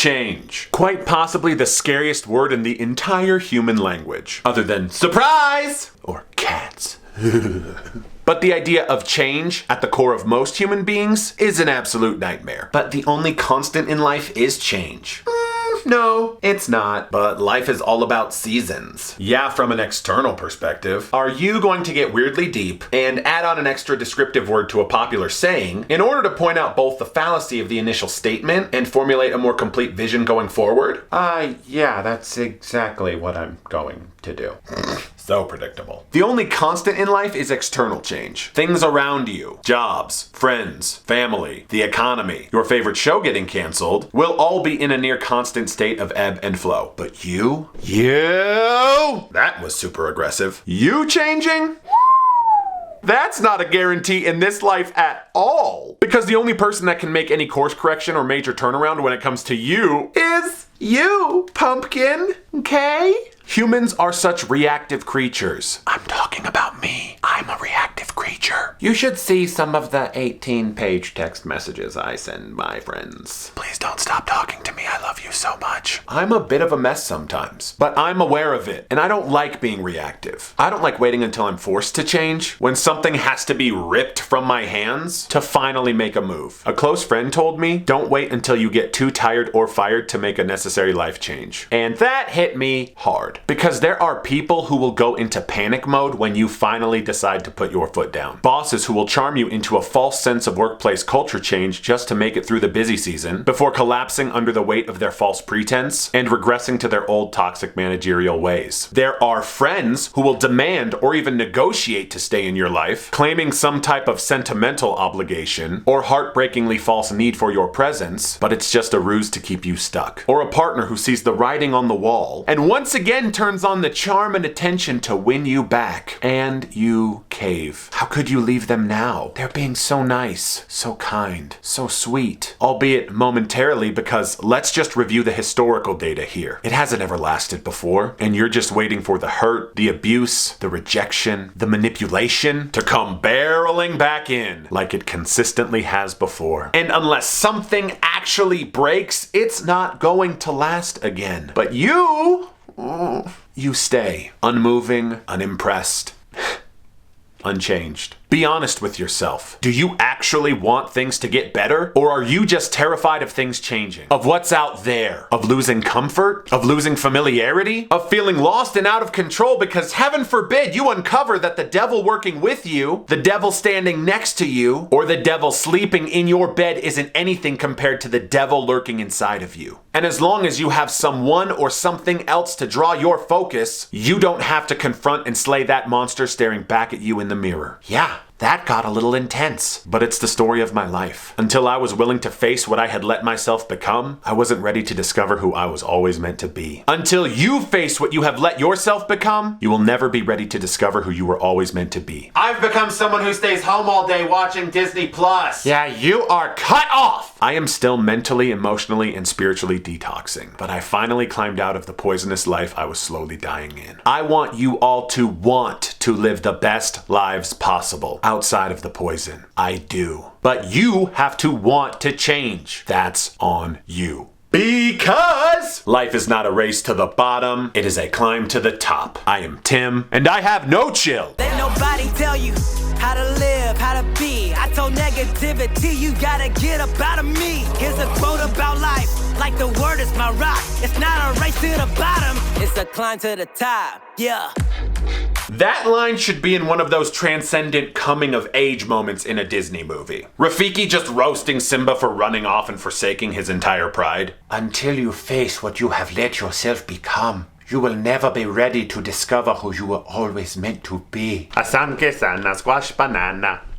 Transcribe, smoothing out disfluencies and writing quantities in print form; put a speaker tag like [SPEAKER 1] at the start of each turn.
[SPEAKER 1] change. Quite possibly the scariest word in the entire human language, other than surprise or cats. But the idea of change at the core of most human beings is an absolute nightmare. But the only constant in life is change. No, it's not. But life is all about seasons. Yeah, from an external perspective. Are you going to get weirdly deep and add on an extra descriptive word to a popular saying in order to point out both the fallacy of the initial statement and formulate a more complete vision going forward? Yeah, that's exactly what I'm going to do. So predictable. The only constant in life is external change. Things around you, jobs, friends, family, the economy, your favorite show getting canceled, will all be in a near constant state of ebb and flow. But you, that was super aggressive. You changing? That's not a guarantee in this life at all. Because the only person that can make any course correction or major turnaround when it comes to you is you, pumpkin. Okay? Humans are such reactive creatures. I'm talking about me. I'm a reactive creature. You should see some of the 18-page text messages I send my friends. Please don't stop talking to me. I love you so much. I'm a bit of a mess sometimes, but I'm aware of it, and I don't like being reactive. I don't like waiting until I'm forced to change, when something has to be ripped from my hands to finally make a move. A close friend told me, don't wait until you get too tired or fired to make a necessary life change. And that hit me hard. Because there are people who will go into panic mode when you finally decide to put your foot down. Bosses who will charm you into a false sense of workplace culture change just to make it through the busy season before collapsing under the weight of their false pretense and regressing to their old toxic managerial ways. There are friends who will demand or even negotiate to stay in your life, claiming some type of sentimental obligation or heartbreakingly false need for your presence, but it's just a ruse to keep you stuck. Or a partner who sees the writing on the wall and once again turns on the charm and attention to win you back, and you cave. How could you leave them now? They're being so nice, so kind, so sweet, albeit momentarily, because let's just review the historical data here. It hasn't ever lasted before, and you're just waiting for the hurt, the abuse, the rejection, the manipulation to come barreling back in like it consistently has before. And unless something actually breaks, it's not going to last again. But you stay unmoving, unimpressed, unchanged. Be honest with yourself. Do you actually want things to get better? Or are you just terrified of things changing? Of what's out there? Of losing comfort? Of losing familiarity? Of feeling lost and out of control because heaven forbid you uncover that the devil working with you, the devil standing next to you, or the devil sleeping in your bed isn't anything compared to the devil lurking inside of you. And as long as you have someone or something else to draw your focus, you don't have to confront and slay that monster staring back at you in the mirror. Yeah. That got a little intense, but it's the story of my life. Until I was willing to face what I had let myself become, I wasn't ready to discover who I was always meant to be. Until you face what you have let yourself become, you will never be ready to discover who you were always meant to be. I've become someone who stays home all day watching Disney Plus. Yeah, you are cut off! I am still mentally, emotionally, and spiritually detoxing, but I finally climbed out of the poisonous life I was slowly dying in. I want you all to want to live the best lives possible outside of the poison. I do. But you have to want to change. That's on you. Because life is not a race to the bottom, it is a climb to the top. I am Tim, and I have no chill.
[SPEAKER 2] Let nobody tell you how to live, how to be. I told negativity, you gotta get up out of me. Here's a quote about life, like the word is my rock. It's not a race to the bottom, it's a climb to the top, yeah.
[SPEAKER 1] That line should be in one of those transcendent coming-of-age moments in a Disney movie. Rafiki just roasting Simba for running off and forsaking his entire pride. Until you face what you have let yourself become, you will never be ready to discover who you were always meant to be. Asan, quesan, squash, banana.